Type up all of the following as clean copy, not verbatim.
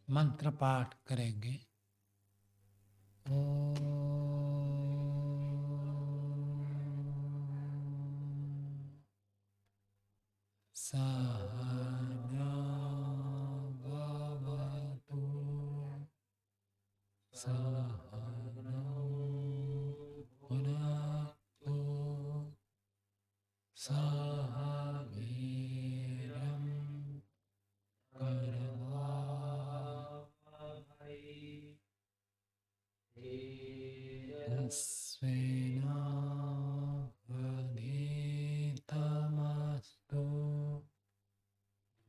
मंत्र पाठ करेंगे। सहना भवतु सहनौ भुनक्तु सह वीर्यं करवावहै तेजस्विनावधीतमस्तु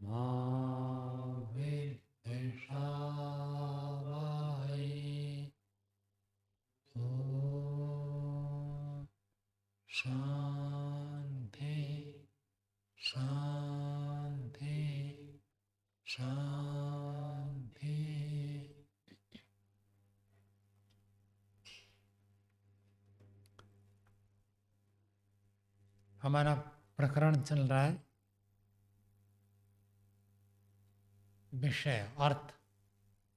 मा विद्विषावहै। ॐ शान्ति शान्ति शान्ति। हमारा प्रकरण चल रहा है विषय अर्थ,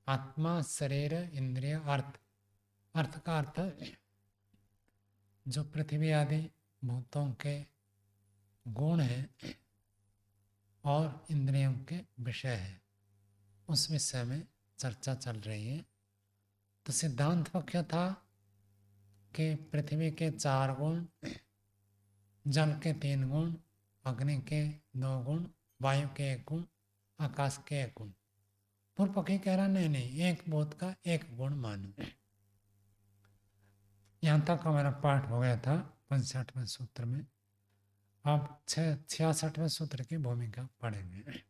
आत्मा शरीर इंद्रिय अर्थ। अर्थ का अर्थ जो पृथ्वी आदि भूतों के गुण हैं और इंद्रियों के विषय है, उस विषय में चर्चा चल रही है। तो सिद्धांत पक्ष था कि पृथ्वी के 4 गुण, जल के 3 गुण, अग्नि के 2 गुण, वायु के 1 गुण, आकाश के 1 गुण। पूर्व पक्षी कह रहा नहीं नहीं, एक भूत का 1 गुण मानो। यहाँ तक हमारा पाठ हो गया था 65वें सूत्र में। अब 66वें सूत्र की भूमिका पढ़ेंगे।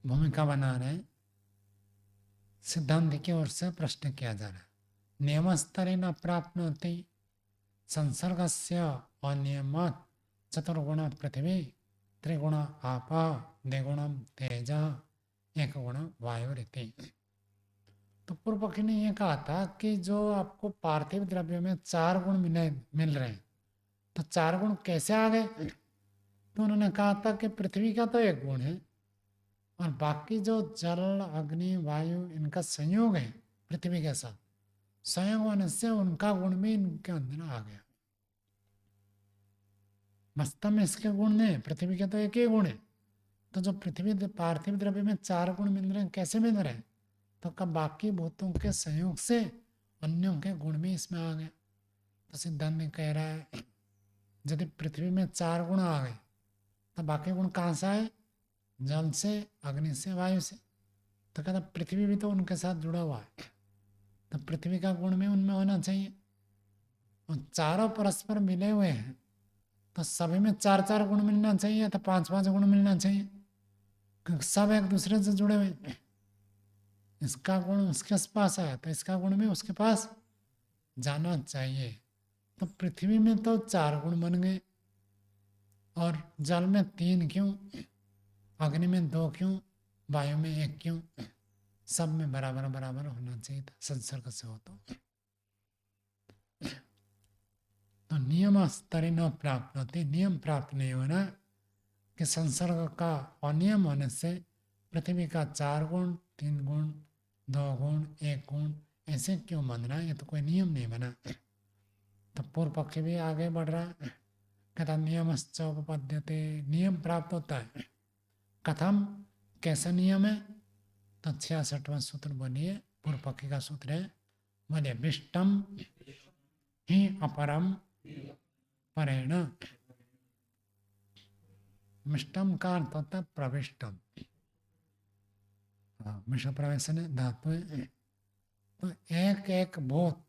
भूमिका बना रहे हैं, सिद्धांत की ओर से प्रश्न किया जा रहा है। नियमस्तरेण प्राप्नोति संसर्गस्य अनियमात् चतुर्गुण पृथ्वी, त्रिगुण आप, द्विगुणम तेज, 1 गुण वायुरिति। तो पूर्व पक्षी ने यह कहा था कि जो आपको पार्थिव द्रव्य में 4 गुण मिल रहे हैं, तो 4 गुण कैसे आ गए? तो उन्होंने कहा था कि पृथ्वी का तो 1 गुण है और बाकी जो जल अग्नि वायु इनका संयोग है पृथ्वी के साथ, संयोग होने से उनका गुण भी इनके अंदर आ गया। वास्तव में इसके गुण नहीं, पृथ्वी के तो 1 ही गुण है। तो जो पृथ्वी पार्थिव द्रव्य में 4 गुण मिल रहे हैं, कैसे मिल रहे हैं? तो कब बाकी भूतों के संयोग से अन्यों के गुण भी इसमें आ गए। तो सिद्धांत कह रहा है यदि पृथ्वी में 4 गुण आ गए तो बाकी गुण कहाँ से आए? जल से, अग्नि से, वायु से। तो कहता पृथ्वी भी तो उनके साथ जुड़ा हुआ है, तो पृथ्वी का गुण भी उनमें होना चाहिए। और चारों परस्पर मिले हुए हैं तो सभी में 4-4 गुण मिलना चाहिए, तो 5-5 गुण मिलना चाहिए, क्योंकि सब एक दूसरे से जुड़े हुए हैं। इसका गुण उसके पास आया तो इसका गुण भी उसके पास जाना चाहिए। तो पृथ्वी में तो 4 गुण बन गए, और जल में 3 क्यों, अग्नि में 2 क्यों, वायु में 1 क्यों? सब में बराबर बराबर होना चाहिए था संसर्ग से हो। तो नियम स्तरी न प्राप्त होती, नियम प्राप्त नहीं होना कि संसर्ग का अनियम होने से पृथ्वी का 4 गुण, 3 गुण, 2 गुण, 1 गुण ऐसे क्यों मान रहा है? ये तो कोई नियम नहीं बना। तो पूर्व पक्ष भी आगे बढ़ रहा है, कहता नियमश्चोपपद्यते, नियम प्राप्त होता है। कथम, कैसा नियम है? तो 66वां सूत्र बोलिए, पूर्व पक्ष का सूत्र है, बोलिए विष्टम ही अपरम परेण। मिष्टम का अर्थ होता है प्रविष्टम। मिश्र प्रवेशन धातु है। तो एक एक भूत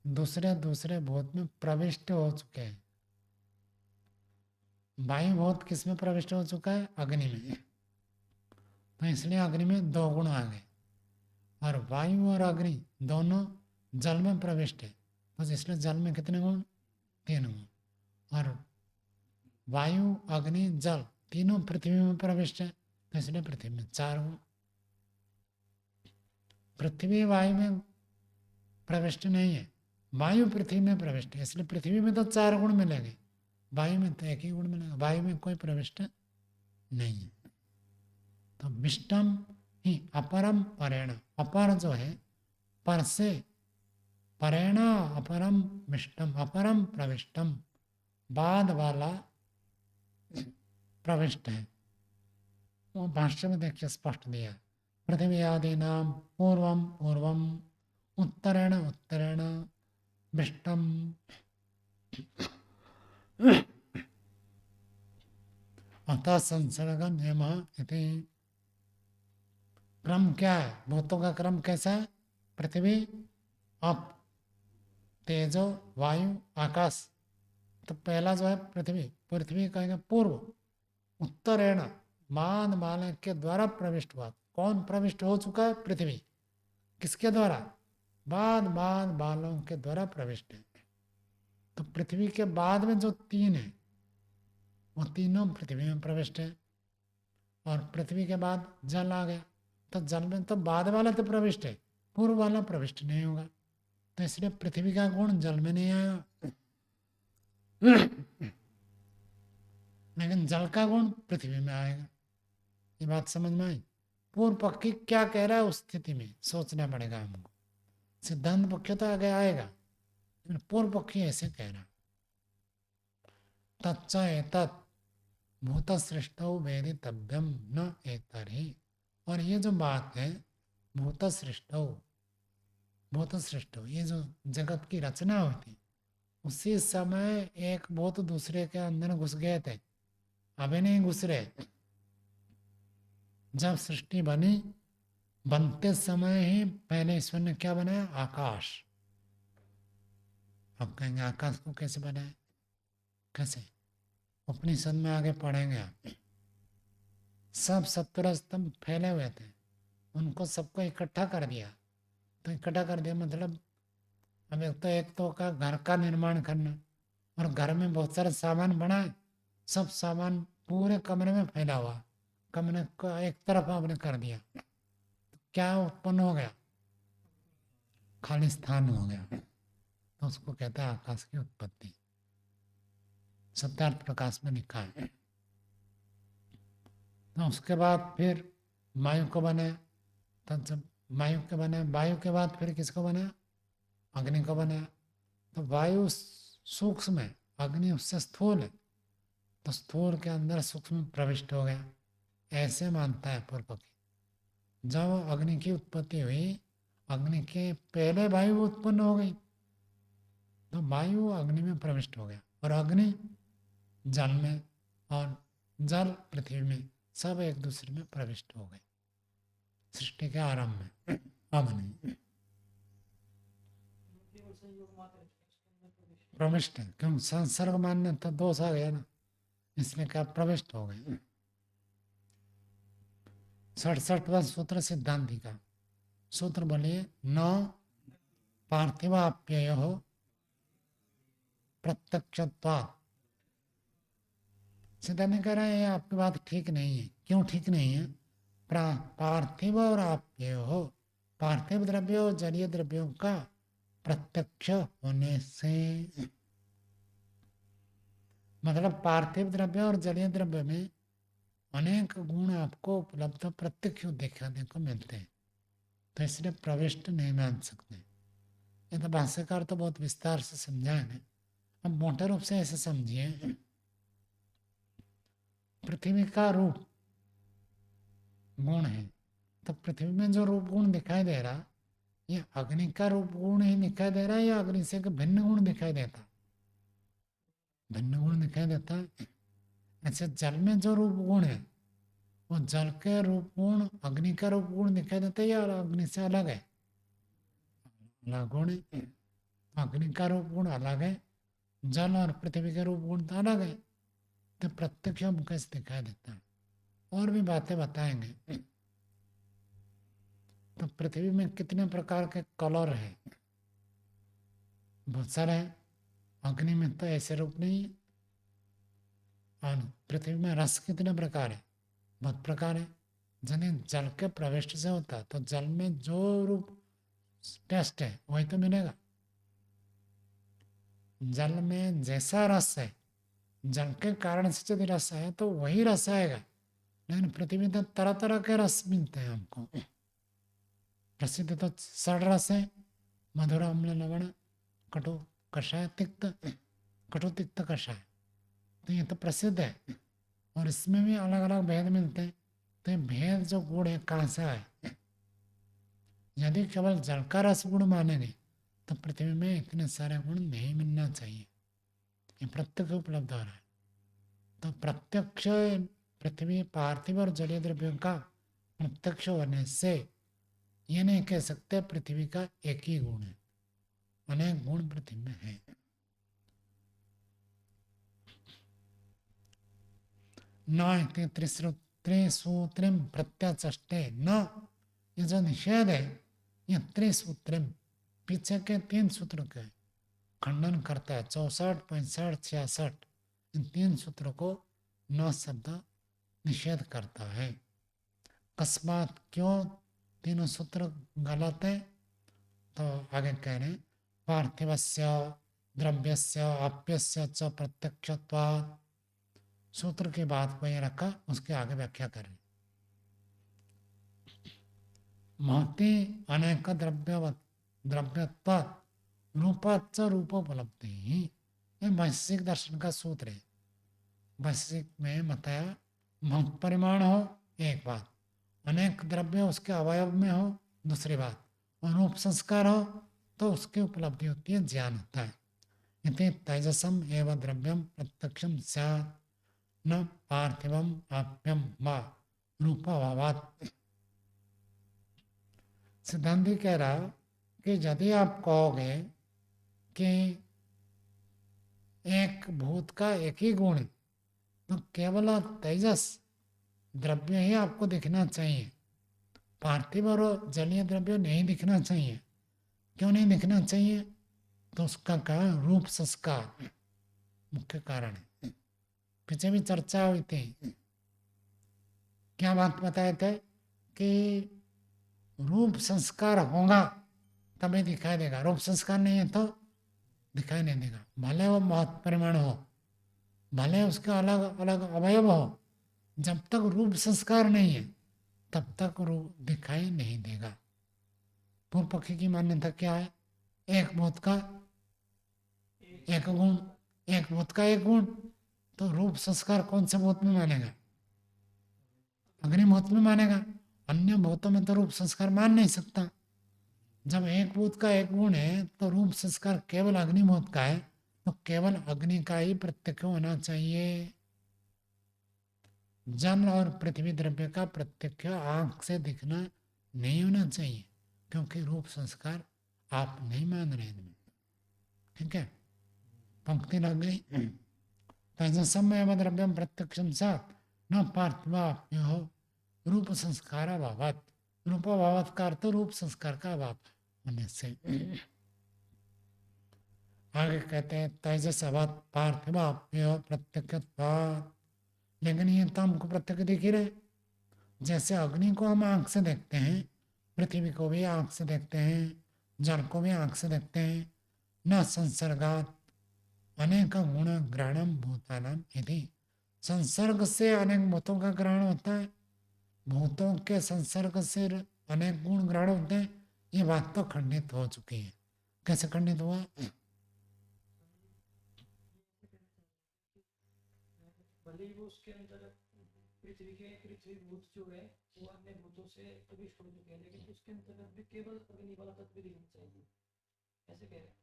दूसरे दूसरे भूत में प्रविष्ट हो चुके हैं। वायु भूत किस में प्रविष्ट हो चुका है? अग्नि में। तो इसलिए अग्नि में 2 गुण आ गए, और वायु और अग्नि दोनों जल में प्रविष्ट है, बस इसलिए जल में कितने गुण? 3 गुण। और वायु अग्नि जल तीनों पृथ्वी में प्रविष्ट है, तो इसलिए पृथ्वी में 4 गुण। पृथ्वी वायु में प्रविष्ट नहीं है, वायु पृथ्वी में प्रविष्ट है, इसलिए पृथ्वी में तो 4 गुण मिलेंगे, वायु में तो 1 ही गुण मिलेगा। वायु में कोई प्रविष्ट नहीं है। तो मिष्टम ही अपरम परेण, अपर जो है पर से, परेण अपरम मिष्टम, अपरम प्रविष्टम, बाद वाला प्रविष्ट है। वो भाष्य में देखिए स्पष्ट दिया, पृथ्वी आदि नाम पूर्वम पूर्वम, उत्तरेण उत्तरेण, मिष्टम, अतः संसर्ग नियम इति। क्रम क्या है, भूतों का क्रम कैसा है? पृथ्वी, अप, तेजो, वायु, आकाश। तो पहला जो है पृथ्वी, पृथ्वी कहेंगे पूर्व, उत्तरेण मान माले के द्वारा प्रविष्ट हुआ। कौन प्रविष्ट हो चुका है? पृथ्वी। किसके द्वारा? बाद बाद बालों के द्वारा प्रविष्ट है। तो पृथ्वी के बाद में जो तीन है वो तीनों पृथ्वी में प्रविष्ट है। और पृथ्वी के बाद जल आ गया, तो जल में तो बाद वाला तो प्रविष्ट है, पूर्व वाला प्रविष्ट नहीं होगा। तो इसलिए पृथ्वी का गुण जल में नहीं आया, लेकिन जल का गुण पृथ्वी में आएगा। ये बात समझ में आई? पूर्व पक्षी क्या कह रहा है उस स्थिति में सोचना पड़ेगा हमको। सिद्धांत पक्ष तो आगे आएगा, लेकिन पूर्व पक्षी ऐसे कह रहा, तच्च एतत् भूत सृष्टौ वेदितव्यम न एतर्हि। और ये जो बात है भूत सृष्टौ, भूत सृष्टौ, ये जो जगत की रचना हुई थी उसी समय एक भूत दूसरे के अंदर घुस गए थे, अभी नहीं घुस रहे। जब सृष्टि बनी, बनते समय ही पहले ईश्वर ने क्या बनाया? आकाश। अब कहेंगे आकाश को कैसे बनाया? कैसे? उपनिषद में आगे पढ़ेंगे आप। सब 17 स्तंभ फैले हुए थे, उनको सबको इकट्ठा कर दिया। तो इकट्ठा कर दिया मतलब अब एक तो का घर का निर्माण करना, और घर में बहुत सारे सामान बनाए, सब सामान पूरे कमरे में फैला हुआ, कमरे को एक तरफ आपने कर दिया, क्या उत्पन्न हो गया? खाली स्थान हो गया। तो उसको कहते हैं आकाश की उत्पत्ति। सत्यार्थ प्रकाश में लिखा है। तो उसके बाद फिर वायु को बनाया। तब जब वायु के बनाया, वायु के बाद फिर किसको बनाया? अग्नि को बनाया। तो वायु सूक्ष्म है, अग्नि उससे स्थूल है, तो स्थूल के अंदर सूक्ष्म प्रविष्ट हो गया, ऐसे मानता है पूर्व पक्षी। जब अग्नि की उत्पत्ति हुई, अग्नि के पहले वायु उत्पन्न हो गई, तो वायु अग्नि में प्रविष्ट हो गया, और अग्नि जल में, और जल पृथ्वी में, सब एक दूसरे में प्रविष्ट हो गए सृष्टि के आरंभ में। अग्नि प्रविष्ट है, क्यों? संसर्ग मानने तो दोष आ गया ना, इसलिए क्या प्रविष्ट हो गए। 67वां सूत्र सिद्धांति का सूत्र बोलिए, न पार्थिवाप्यय प्रत्यक्षत्वात्। सिद्धांत कह रहे हैं आपकी बात ठीक नहीं है। क्यों ठीक नहीं है? पार्थिव और आप्यय हो, पार्थिव द्रव्य और जलीय द्रव्यों का प्रत्यक्ष होने से, मतलब पार्थिव द्रव्य और जलीय द्रव्य में अनेक गुण आपको उपलब्ध प्रत्यक्ष देखने को मिलते हैं, तो इसलिए प्रविष्ट नहीं मान सकते। ये तो भाष्यकार तो बहुत विस्तार से समझाएंगे। अब मोटे रूप से ऐसे समझिए, पृथ्वी का रूप गुण है, तो पृथ्वी में जो रूप गुण दिखाई दे रहा, ये अग्नि का रूप गुण ही दिखाई दे रहा है या अग्नि से भिन्न गुण दिखाई देता? भिन्न गुण दिखाई देता है। ऐसे जल में जो रूप गुण है, वो जल के रूप गुण अग्नि का रूप गुण दिखाई देता है या अग्नि से अलग है? अलग गुण है। अग्नि का रूप गुण अलग है, जल और पृथ्वी का रूप गुण तो अलग है, तो प्रत्यक्ष हम कैसे दिखाई देता है? और भी बातें बताएंगे। तो पृथ्वी में कितने प्रकार के कलर है? बहुत सारे हैं। अग्नि में तो ऐसे रूप नहीं है। और पृथ्वी में रस कितने प्रकार है? बहुत प्रकार है। यानी जल के प्रविष्ट से होता है, तो जल में जो रूप टेस्ट है वही तो मिलेगा। जल में जैसा रस है, जल के कारण से यदि रस है तो वही रस आएगा। लेकिन पृथ्वी तो तरह तरह के रस मिलते हैं हमको। प्रसिद्ध तो षड रस है, मधुर अम्ल लवण कटु कषाय तिक्त, कटु तिक्त कषाय, तो ये तो प्रसिद्ध है। और इसमें भी अलग अलग भेद मिलते हैं। तो ये भेद जो गुण है कहाँ से आए? यदि केवल जल का रस गुण मानेंगे तो पृथ्वी में इतने सारे गुण नहीं मिलना चाहिए। ये प्रत्यक्ष उपलब्ध हो रहा है। तो प्रत्यक्ष पृथ्वी पार्थिव और जलीय द्रव्यों का प्रत्यक्ष होने से ये नहीं कह सकते पृथ्वी का एक ही गुण है, अनेक गुण पृथ्वी में है। न त्रिसूत्रिम प्रत्यचष्टे न, ये जो निषेध है ये त्रिसूत्रिम पीछे के 3 सूत्र के खंडन करता है। 64, 65, 66 इन 3 सूत्रों को न शब्द निषेध करता है। अकस्मात क्यों तीनों सूत्र गलत है? तो आगे कह रहे हैं पार्थिवस्य द्रव्यस्य आप्यस्य च प्रत्यक्षत्वात्, सूत्र की बात को ये रखा, उसके आगे व्याख्या करें। महति अनेक द्रव्यत्वात् रूपाच्च रूपोपलब्धि, ये वैश्विक दर्शन का सूत्र है। वैश्विक में बताया महत् परिमाण हो एक बात, अनेक द्रव्य उसके अवयव में हो दूसरी बात, और रूप संस्कार हो तो उसकी उपलब्धि होती है, ज्ञान होता है। इति तेजसम एवं द्रव्यम प्रत्यक्षम स्यात् न पार्थिवम आप्यम वा रूपाभावात्। सिद्धांति कह रहा कि यदि आप कहोगे कि एक भूत का एक ही गुण है तो केवल तेजस द्रव्य ही आपको दिखना चाहिए, पार्थिव और जलीय द्रव्य नहीं दिखना चाहिए। क्यों नहीं दिखना चाहिए? तो उसका कारण रूप संस्कार मुख्य कारण है। पीछे भी चर्चा हुई थी, क्या बात बताए थे कि रूप संस्कार होगा तभी दिखाई देगा, रूप संस्कार नहीं है तो दिखाई नहीं देगा। भले वो महत् परिमाण हो, भले उसके अलग अलग अवयव हो, जब तक रूप संस्कार नहीं है तब तक रूप दिखाई नहीं देगा। पूर्व पक्षी की मान्यता क्या है? एक भूत का एक गुण, एक भूत का एक गुण, तो रूप संस्कार कौन से भूत में मानेगा? अग्निभूत में मानेगा। अन्य भूतों में तो रूप संस्कार मान नहीं सकता। जब एक भूत का एक गुण है तो रूप संस्कार केवल अग्निभूत का है, तो केवल अग्नि का ही प्रत्यक्ष होना चाहिए। जल और पृथ्वी द्रव्य का प्रत्यक्ष आंख से दिखना नहीं होना चाहिए, क्योंकि रूप संस्कार आप नहीं मान रहे इनमें। ठीक है, पंक्ति लग गई। तेजसम एवं द्रव्यम प्रत्यक्षम साथ न पार्थिवाप्यो रूप संस्कार अभावत, रूपाभावत का अर्थ रूप संस्कार का अभाव होने से। आगे कहते हैं तेजस अभाव पार्थिवाप्यो प्रत्यक्षत्वात्, लेकिन ये तो हमको प्रत्यक्ष दिख ही रहे। जैसे अग्नि को हम आंख से देखते हैं, पृथ्वी को भी आंख से देखते हैं, जल को भी आंख से देखते हैं। न संसर्गात अनेक गुण ग्रहणम भूतानाम यदि, संसर्ग से अनेक भूतों का ग्रहण होता है, भूतों के संसर्ग से अनेक गुण ग्रहण होते हैं। ये बात तो खंडित हो चुकी है। कैसे खंडित हुआ? भले ही वो उसके अंदर पृथ्वी भूत जो है वो अन्य भूतों से प्रविष्ट हो चुके हैं, लेकिन उसके अंतर्गत भी केवल अग्नि वाला तत्व दिखना चाहिए, ऐसे कह रहे हैं।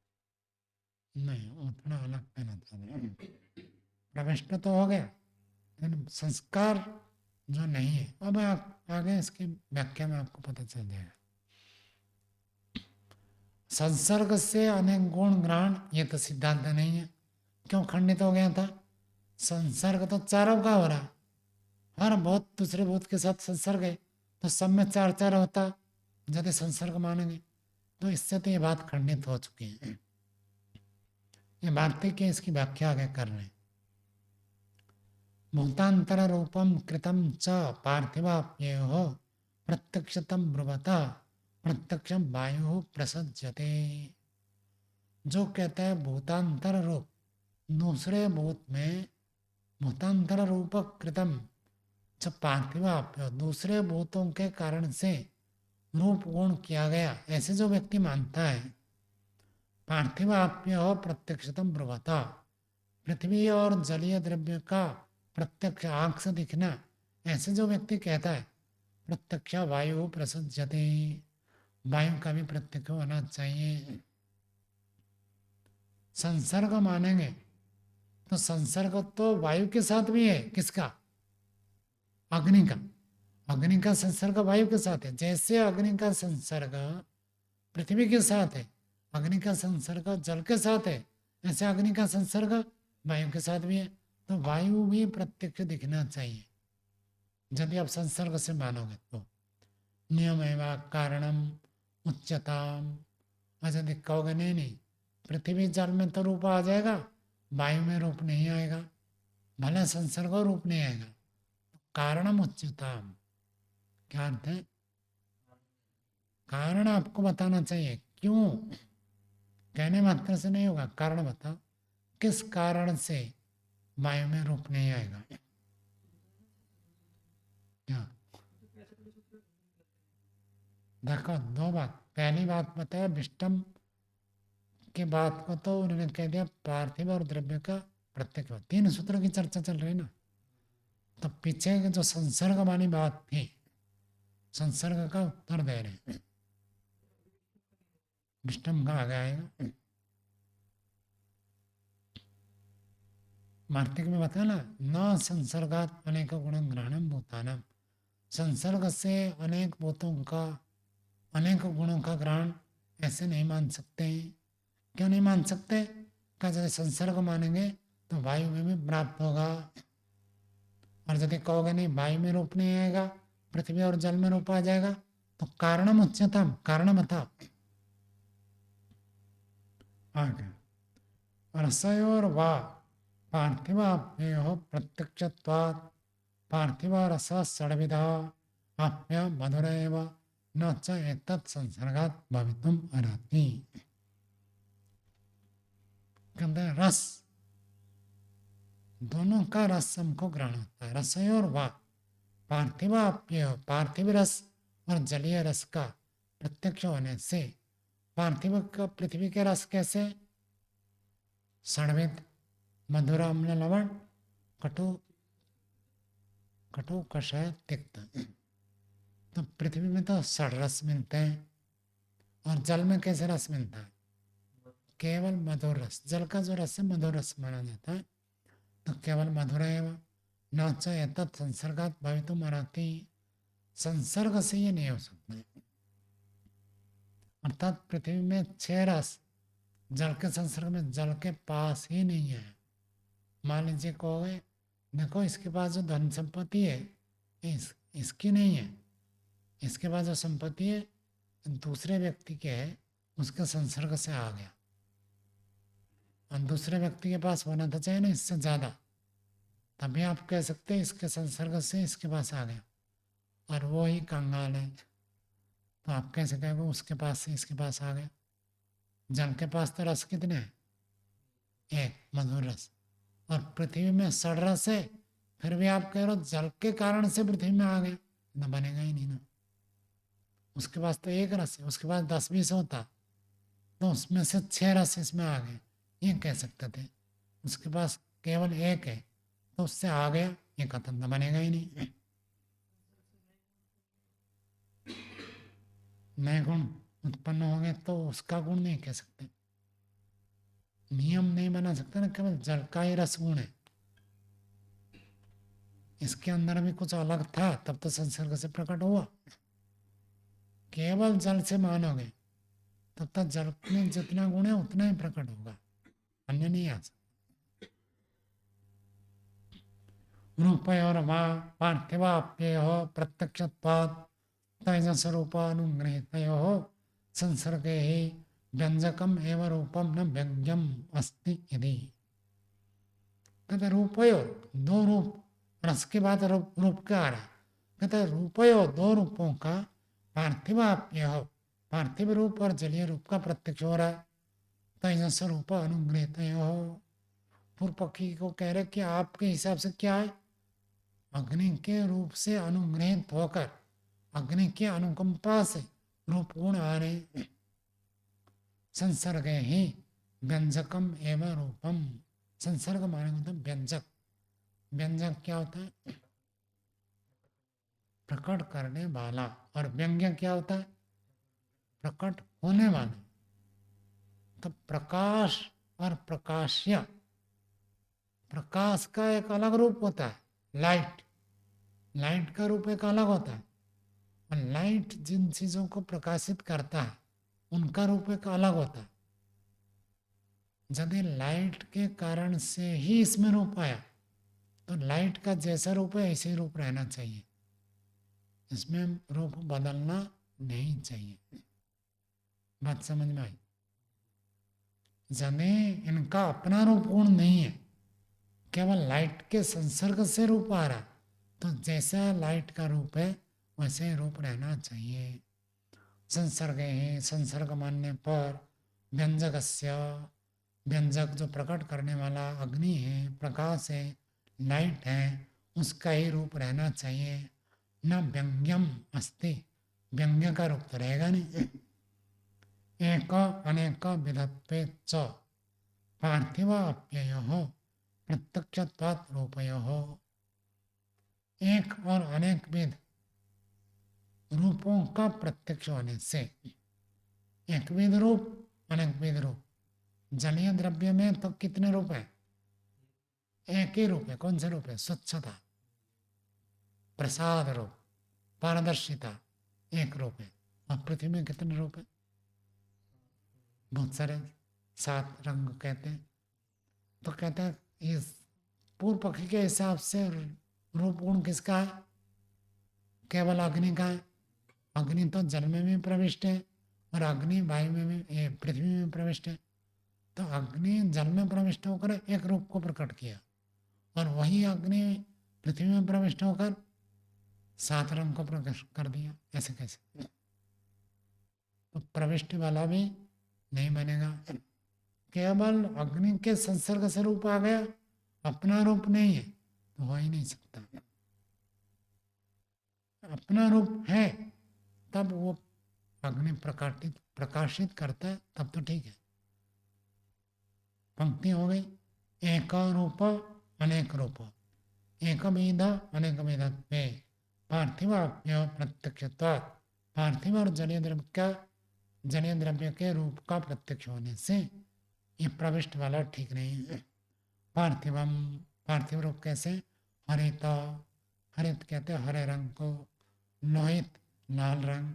नहीं, उतना अलग कहना चाह रहे। प्रविष्ट तो हो गया, लेकिन संस्कार जो नहीं है। अब आगे इसकी व्याख्या में आपको पता चल जाएगा। संसर्ग से अनेक गुण ग्रहण ये तो सिद्धांत नहीं है। क्यों खंडित हो गया था? संसर्ग तो चारों का हो रहा, हर भूत दूसरे भूत के साथ संसर्ग है, तो सब में चार चार होता यदि संसर्ग मानेंगे, तो इससे तो ये बात खंडित हो चुकी है। ये बात की इसकी व्याख्या आगे कर रहे हैं। भूतांतर रूपम कृतम च पार्थिवाप्यो प्रत्यक्षतम ब्रुवता प्रत्यक्षम वायु प्रसज्जते। जो कहता है भूतांतर रूप, दूसरे भूत में भूतांतर रूप कृतम जब पार्थिवाप्य दूसरे भूतों के कारण से रूप गुण किया गया, ऐसे जो व्यक्ति मानता है, पार्थिवाप्य प्रत्यक्षतम ब्रुवता, पृथ्वी और जलीय द्रव्य का प्रत्यक्ष आंख से दिखना, ऐसे जो व्यक्ति कहता है, प्रत्यक्ष वायु प्रसज्जते, वायु का भी प्रत्यक्ष होना चाहिए। संसर्ग मानेंगे तो संसर्ग तो वायु के साथ भी है, किसका? अग्नि का। अग्नि का संसर्ग वायु के साथ है। जैसे अग्नि का संसर्ग पृथ्वी के साथ है, अग्नि का संसर्ग जल के साथ है, ऐसे अग्नि का संसर्ग वायु के साथ भी है। तो वायु भी प्रत्यक्ष दिखना चाहिए यदि आप संसर्ग से मानोगे तो। नियम एवं कारणम उच्चताम, और यदि कहोगे नहीं, पृथ्वी जल में तो रूप आ जाएगा, वायु में रूप नहीं आएगा, भले संसर्ग रूप नहीं आएगा। कारणम उच्चताम क्या अर्थ है? कारण आपको बताना चाहिए। क्यों? कहने मात्र से नहीं होगा, कारण बताओ, किस कारण से वायु में रूप नहीं आएगा? क्या देखो, दो बात। पहली बात बताया विष्टम की बात को, तो उन्होंने कह दिया पार्थिव और द्रव्य का प्रत्यक्ष। तीन सूत्रों की चर्चा चल रही ना, तो पीछे की जो संसर्ग वाली बात थी, संसर्ग का उत्तर दे रहे हैं। विष्टम का आगे आएगा। मार्तिक में बताया ना, न संसर्गात अनेक गुण ग्रहणम भूतानम, संसर्ग से अनेक भूतों का, अनेक गुणों का ग्रहण ऐसे नहीं मान सकते हैं। क्यों नहीं मान सकते? क्या जैसे संसर्ग मानेंगे तो वायु में भी प्राप्त होगा, और यदि कहोगे नहीं वायु में रूप नहीं आएगा, पृथ्वी और जल में रूप आ जाएगा, तो कारणम उच्चतम, कारण बताओ। आगे रसयोर वा पार्थिवाप्यो प्रत्यक्षत्वात्, पार्थिव रस षड्विधा आप्य मधुर एव न च एतत् संसर्गात् भवितुम् अर्हति। कहते हैं रस, दोनों का रस हमको ग्रहण होता है। रसयोर वा पार्थिवाप्य, पार्थिव रस और जलीय रस का प्रत्यक्ष होने से, पार्थिव का पृथ्वी के रस कैसे? षड्विध, मधुर, अम्ल, लवण, कटु, कटु, कषाय, तिक्त। तो पृथ्वी में तो षड रस मिलते हैं, और जल में कैसे रस मिलता है? केवल मधुर रस। जल का जो रस है मधुर रस माना जाता है। तो केवल मधुर एवं न च एतत् संसर्गात् भवितुम् अर्हति, संसर्ग से ये नहीं हो सकता है। अर्थात पृथ्वी में 6 रस जल के संसर्ग में जल के पास ही नहीं है। मान लीजिए कहोगे देखो इसके पास जो धन संपत्ति है इसकी नहीं है, इसके पास जो संपत्ति है दूसरे व्यक्ति के है, उसके संसर्ग से आ गया, और दूसरे व्यक्ति के पास होना तो चाहिए ना इससे ज़्यादा, तभी आप कह सकते हैं इसके संसर्ग से इसके पास आ गया। और वो ही कंगाल है, तो आप कैसे कहेंगे उसके पास से इसके पास आ गया? जल के पास तो रस कितने हैं? एक, मधुर रस। और पृथ्वी में षड रस है, फिर भी आप कह रहे हो जल के कारण से पृथ्वी में आ गया, ना बनेगा ही नहीं ना। उसके पास तो एक रस है, उसके पास 10-20 होता तो उसमें से 6 रस इसमें आ गए, ये कह सकते थे। उसके पास केवल एक है तो उससे आ गया, ये कथन तो बनेगा ही नहीं। नए गुण उत्पन्न हो गए तो उसका गुण नहीं कह सकते, नियम नहीं बना सकते ना, केवल जल का ही रस गुण है। इसके अंदर भी कुछ अलग था तब तो संसर्ग से प्रकट हुआ। केवल जल से मानोगे तब तक जल में जितना गुण है उतना ही प्रकट होगा, अन्य नहीं आ सकता। रूपयोर वा पार्थिवाप्ययोः प्रत्यक्षत्वात् तैजसरूपानुगृहीतयोः संसर्गे ही व्यंजकम एवं रूपम न व्यंग्यम अस्ति यदि। कहते रूपयोर, दो रूप, रस के बाद रूप क्या आ रहा है? कहते रूपयोर, दो रूपों का, पार्थिवाप्ययोः, पार्थिव रूप और जलीय रूप का प्रत्यक्ष हो रहा है। तैजस रूप अनुगृहीतयोः, पूर्व पक्षी को कह रहे कि आपके हिसाब से क्या है? अग्नि के रूप से अनुग्रहित होकर अग्नि के अनुकंपा से रूप गुण आ रहे। संसर्ग ही व्यंजकम एवं रूपम। संसर्ग माने मतलब व्यंजक। व्यंजक क्या होता है? प्रकट करने वाला। और व्यंग्य क्या होता है? प्रकट होने वाला। तो प्रकाश और प्रकाश्य, प्रकाश का एक अलग रूप होता है, लाइट। लाइट का रूप एक अलग होता है। और लाइट जिन चीजों को प्रकाशित करता है उनका रूप एक अलग होता है। यदि लाइट के कारण से ही इसमें रूप आया तो लाइट का जैसा रूप है ऐसे ही रूप रहना चाहिए, इसमें रूप बदलना नहीं चाहिए। बात समझ में आई? यदि इनका अपना रूप गुण नहीं है, केवल लाइट के संसर्ग से रूप आ रहा, तो जैसा लाइट का रूप है वैसे ही रूप रहना चाहिए। संसर्ग है, संसर्ग मानने पर व्यंजकस्य, व्यंजक जो प्रकट करने वाला अग्नि है, प्रकाश है, लाइट है, उसका ही रूप रहना चाहिए। न व्यंग्यम अस्ति, व्यंग्य का रूप तो रहेगा नहीं। एक अनेक विधत्वे च पार्थिव अप्ययोः प्रत्यक्षत्वात् रूपयोः। एक और अनेक विध रूपों का प्रत्यक्ष होने से, एक विध रूप अनेक विध रूप। जलीय द्रव्य में तो कितने रूप है? एक ही रूप है। कौन से रूप है? स्वच्छता, प्रसाद रूप, पारदर्शिता, एक रूप है। और पृथ्वी में कितने रूप है? बहुत सारे, 7 रंग कहते हैं। तो कहते हैं इस पूर्व पक्षी के हिसाब से रूप गुण किसका है? केवल अग्नि का है। अग्नि तो जल में भी प्रविष्ट है और अग्नि वायु में भी, पृथ्वी में प्रविष्ट है। तो अग्नि जल में प्रविष्ट होकर एक रूप को प्रकट किया और वही अग्नि पृथ्वी में प्रविष्ट होकर 7 रंग को प्रकट कर दिया। ऐसे कैसे? तो प्रविष्टि वाला भी नहीं बनेगा। केवल अग्नि के संसर्ग से रूप आ गया, अपना रूप नहीं है तो हो ही नहीं सकता। अपना रूप है तब वो अग्नि प्रकाशित करता है, तब तो ठीक है। पंक्ति हो गई। एक रूप अनेक रूप, एक विध अनेक विधत्वे पार्थिव प्रत्यक्षत्वात्। पार्थिव और जलीय द्रव्य का, जलीय द्रव्य के रूप का प्रत्यक्ष होने से ये प्रविष्ट वाला ठीक नहीं है। पार्थिवम, पार्थिव रूप कैसे? हरित, हरित कहते हैं हरे रंग को, लोहित लाल रंग,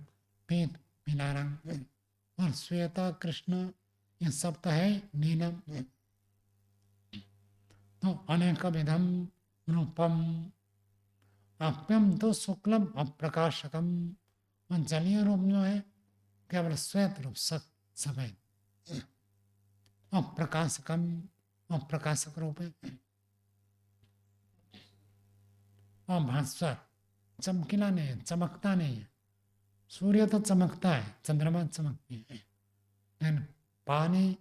पीत पीला रंग, और श्वेता कृष्ण ये सब तो है नीलम। तो अनेक विधम रूपम, अप्यम तो शुक्लम अप्रकाशकम। और जलीय रूप जो है केवल श्वेत रूप, सफेद, अप्रकाशकम, अप्रकाशक रूप है। और भास्वर, चमकीला नहीं है, चमकता नहीं है। सूर्य तो चमकता है, चंद्रमा चमकती है, लेकिन पानी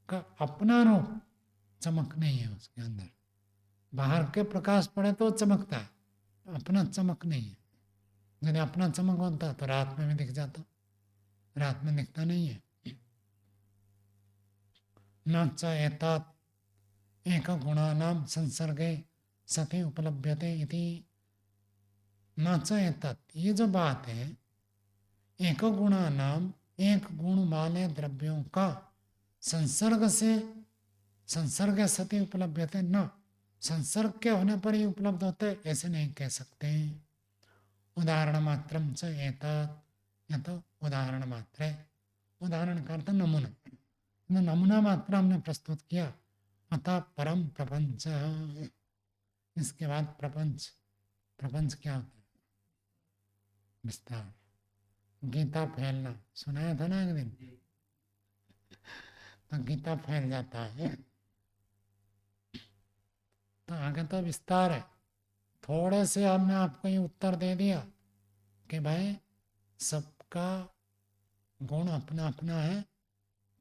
का अपना रूप चमक नहीं है उसके अंदर। बाहर के प्रकाश पड़े तो चमकता है, अपना चमक नहीं है। यदि अपना चमक होता तो रात में भी दिख जाता, रात में दिखता नहीं है। न च एतत् एक गुणानां संसर्गे सति उपलभ्यते इति। न च एतत्, ये जो बात है, एक गुणानाम, एक गुण वाले द्रव्यों का संसर्ग से, संसर्ग सति उपलभ्यते, न संसर्ग के होने पर ही उपलब्ध होते, ऐसे नहीं कह सकते। उदाहरण मात्रम च एतत्, यह तो उदाहरण मात्र है। उदाहरण का अर्थ नमूना, नमूना मात्र हमने प्रस्तुत किया। अतः परम प्रपंच, इसके बाद प्रपंच। प्रपंच क्या होता है? विस्तार, गीता फैलना। सुनाया था ना एक दिन? तो गीता फैल जाता है तो आगे तो विस्तार है। थोड़े से हमने आपको ये उत्तर दे दिया कि भाई सबका गुण अपना अपना है,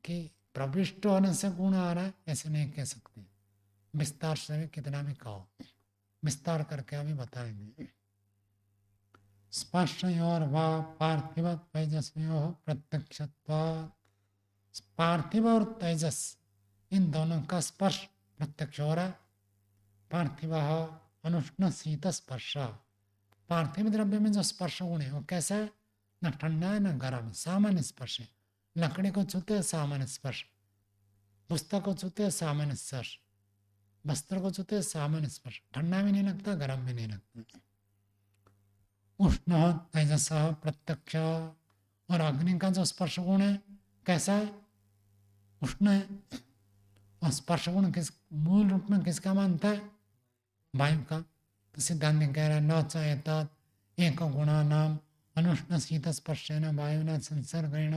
कि प्रविष्ट होने से गुण आ रहा है ऐसे नहीं कह सकते, विस्तार से भी कितना भी कहो। विस्तार करके अभी बताएंगे। स्पर्शयोर वा पार्थिव तेजस्वियोः प्रत्यक्षत्वात्। पार्थिव और तेजस इन दोनों का स्पर्श प्रत्यक्ष हो रहा है। पार्थिव अनुष्ण शीत स्पर्श। पार्थिव द्रव्य में जो स्पर्श गुण है वो कैसा है? न ठंडा है न गर्म, सामान्य स्पर्श है। लकड़ी को छूते सामान्य स्पर्श, पुस्तक को छूते सामान्य स्पर्श, वस्त्र को छूते सामान्य स्पर्श, ठंडा भी नहीं लगता गर्म भी नहीं लगता। उष्ण तेजस प्रत्यक्ष। और अग्नि का जो स्पर्श गुण है कैसा है? उष्ण है। और स्पर्श गुण किस मूल रूप में किसका मानता है? वायु का। तो सिद्धांत कह रहा है न चेत एक गुणा नाम अनुष्ण शीत स्पर्शेन वायुना संसर्गेण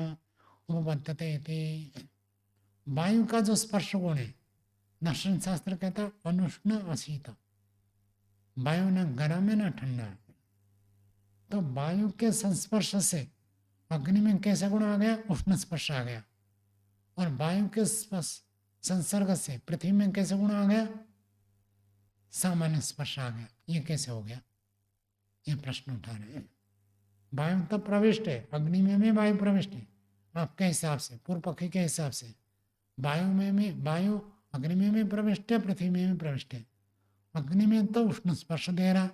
उपपद्यते इति। वायु का जो स्पर्श गुण है, दर्शन शास्त्र कहता है अनुष्ण अशीत। वायु न गर्म है न ठंडा है। तो वायु के संस्पर्श से अग्नि में कैसा गुण आ गया? उष्ण स्पर्श आ गया। और वायु के संसर्ग से पृथ्वी में कैसे गुण आ गया? सामान्य स्पर्श आ गया। ये कैसे हो गया? ये प्रश्न उठा रहे हैं। वायु तो प्रविष्ट है, अग्नि में भी वायु प्रविष्ट है। आपके हिसाब से, पूर्व पक्षी के हिसाब से वायु में भी, वायु अग्नि में भी प्रविष्ट है, पृथ्वी में भी प्रविष्ट है। अग्नि में तो उष्ण स्पर्श दे रहा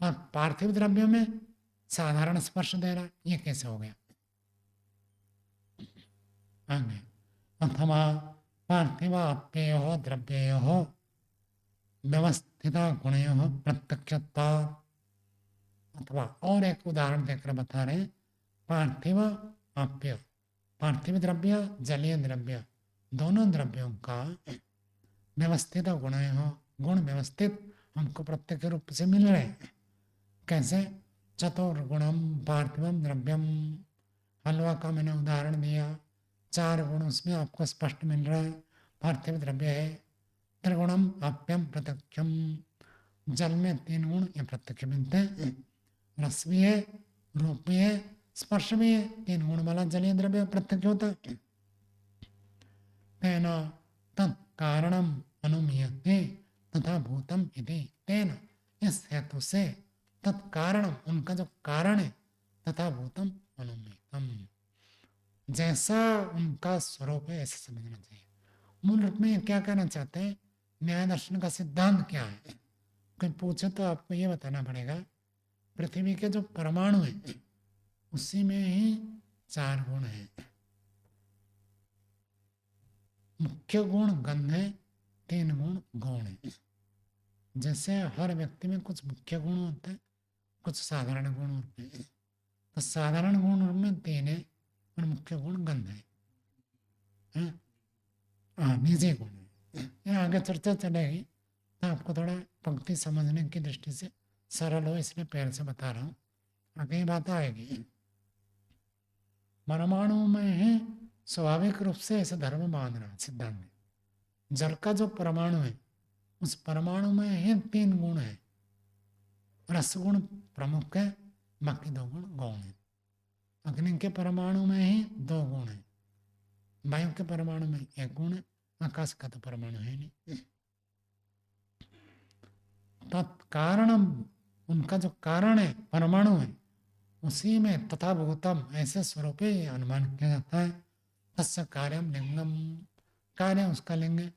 और पार्थिव द्रव्य में साधारण स्पर्श दे रहा। ये कैसे हो गया? आगे अथवा पार्थिवाप्ययोः द्रव्ययोः व्यवस्थिता गुणयोः प्रत्यक्षत्वात्। अथवा और एक उदाहरण देकर बता रहे, पार्थिव आप्य, पार्थिव द्रव्य जलीय द्रव्य, दोनों द्रव्यों का व्यवस्थित गुणयोः, गुण व्यवस्थित हमको प्रत्यक्ष रूप से मिल रहे हैं। कैसे? चतुर्गुणम पार्थिवम द्रव्यम। हलवा का मैंने उदाहरण दिया, 4 गुण उसमें आपको स्पष्ट मिल रहा है, पार्थिव द्रव्य है। त्रिगुणम आप्यम प्रत्यक्षम, जल में 3 गुण ये प्रत्यक्ष मिलते हैं। रस भी है, रूप भी है, स्पर्श भी है। 3 गुण वाला जलीय द्रव्य प्रत्यक्ष होता है। तेन तत्कारणम अनुमीयते तथा भूतम इति। तेन इस हेतु से तत्कारणम उनका जो कारण है, तथा भूतम अनुमीयतम जैसा उनका स्वरूप है ऐसे समझना चाहिए। मूल रूप में क्या कहना चाहते हैं? न्याय दर्शन का सिद्धांत क्या है? कोई पूछे तो आपको ये बताना पड़ेगा, पृथ्वी के जो परमाणु है उसी में ही 4 गुण है। मुख्य गुण गंध है, 3 गुण गौण है। जैसे हर व्यक्ति में कुछ मुख्य गुण होते हैं, कुछ साधारण गुण होते हैं। तो साधारण गुण में 3 है और मुख्य गुण गंध है। हाँ, निजी गुण है। ये आगे चर्चा चलेगी तो आपको थोड़ा पंक्ति समझने की दृष्टि से सरल हो, इसलिए पैर से बता रहा हूँ, आगे ये बात आएगी। परमाणु में ही स्वाभाविक रूप से ऐसे धर्म मान रहा सिद्धांत में। जल का जो परमाणु है उस परमाणु में ही 3 गुण है। रस गुण प्रमुख है, बाकी 2 गुण गौण है। अग्नि के परमाणु में ही 2 गुण है, वायु के परमाणु में 1 गुण है, आकाश का तो परमाणु है नहीं। तत्कारण उनका जो कारण है परमाणु है उसी में तथा भूतम ऐसे स्वरूप ही अनुमान किया जाता है। तस्य कार्यम लिंगम, कार्य उसका लिंग है।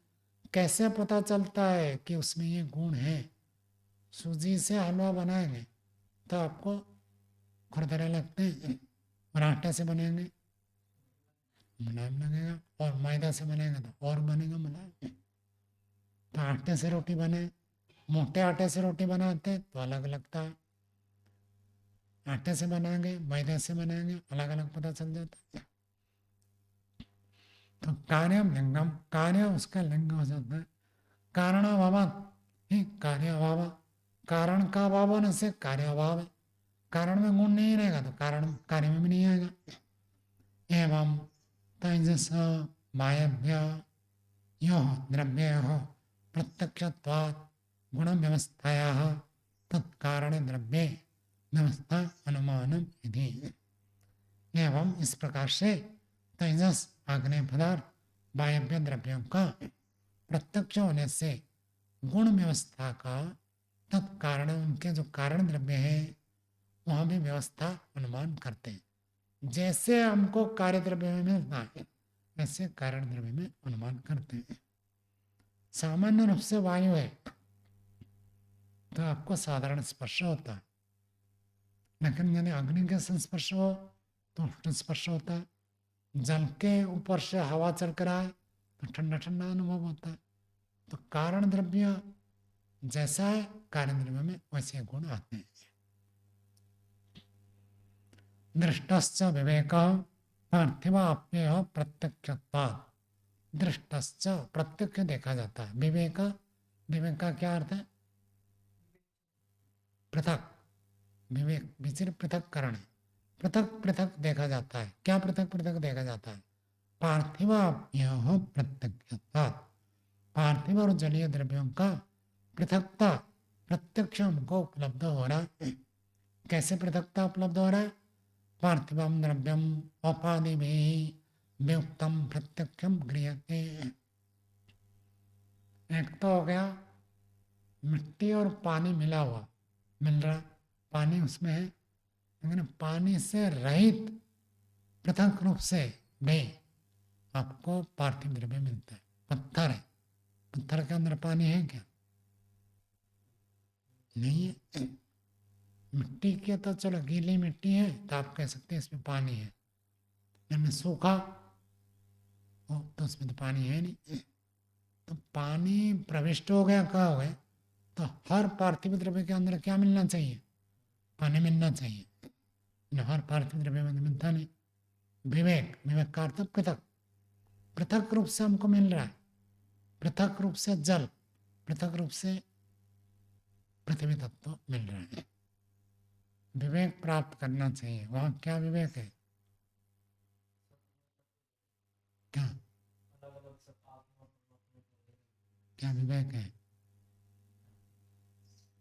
कैसे पता चलता है कि उसमें ये गुण है? सूजी से हलवा बनाएंगे तो आपको खुरदरे लगते हैं, और आटे से बनेंगे मुलायम लगेगा, और मैदा से बनेगा तो और बनेगा मुलायम। तो आटे से रोटी बने, मोटे आटे से रोटी बनाते तो अलग लगता है, आटे से बनाएंगे मैदे से बनाएंगे अलग अलग पता चल जाता है। तो कार्यम लिंगम, कार्य उसका लिंग हो जाता है। कारणाभाव ही कार्याभाव, कारण का अभाव होने से कार्याभाव है। कारण में गुण नहीं रहेगा तो कारण कार्य में भी नहीं आएगा। एवं तेजस वायव्य यो द्रव्य प्रत्यक्षत्वात् गुण व्यवस्थायाः तत्कारण द्रव्ये व्यवस्था अनुमानम इति। एवं इस प्रकार से तेजस आग्नेय पदार्थ वायव्य द्रव्यों का प्रत्यक्ष होने से गुण व्यवस्था का तत्कारण उनके जो कारण द्रव्य है वहाँ भी व्यवस्था अनुमान करते हैं। जैसे हमको कार्य द्रव्य में मिलता है वैसे कारण द्रव्य में अनुमान करते हैं। सामान्य रूप से वायु है तो आपको साधारण स्पर्श होता है, लेकिन यदि अग्नि के संस्पर्श हो तो उष्ण स्पर्श होता है। जल के ऊपर से हवा चल कर आए तो ठंडा ठंडा अनुभव होता है। तो कारण द्रव्य जैसा है कारण द्रव्य में वैसे गुण आते हैं। दृष्टश्च विवेक पार्थिवाप्यय प्रत्यक्षत्वात्। दृष्टश्च प्रत्यक्ष देखा जाता है। विवेक, विवेक का क्या अर्थ है? पृथक, विवेक विचिर पृथक करण है। पृथक पृथक देखा जाता है। क्या पृथक पृथक देखा जाता है? पार्थिवाप्यय प्रत्यक्षत्वात्। पार्थिव और जलीय द्रव्यों का पृथकता प्रत्यक्ष हमको उपलब्ध हो रहा है। कैसे पृथकता उपलब्ध हो रहा है? पार्थिवम द्रव्यम अपादिभिः व्युक्तम प्रत्यक्षम गृह्यते। एक तो हो गया मिट्टी और पानी मिला हुआ, मिल रहा, पानी उसमें है, लेकिन पानी से रहित पृथक रूप से भी आपको पार्थिव द्रव्य मिलता है। पत्थर है, पत्थर के अंदर पानी है क्या? नहीं है। मिट्टी के तो चलो गीली मिट्टी है तो आप कह सकते हैं इसमें पानी है, लेकिन सूखा हो तो उसमें तो पानी है नहीं। तो पानी प्रविष्ट हो गया, कहाँ हो गया? तो हर पार्थिव द्रव्य के अंदर क्या मिलना चाहिए? पानी मिलना चाहिए। हर पार्थिव द्रव्य में मिलता नहीं। विवेक, विवेक का अर्थ पृथक, पृथक रूप से हमको मिल रहा है। पृथक रूप से जल, पृथक रूप से पृथ्वी तत्व मिल रहा है। विवेक प्राप्त करना चाहिए। वहाँ क्या विवेक है? क्या क्या विवेक है?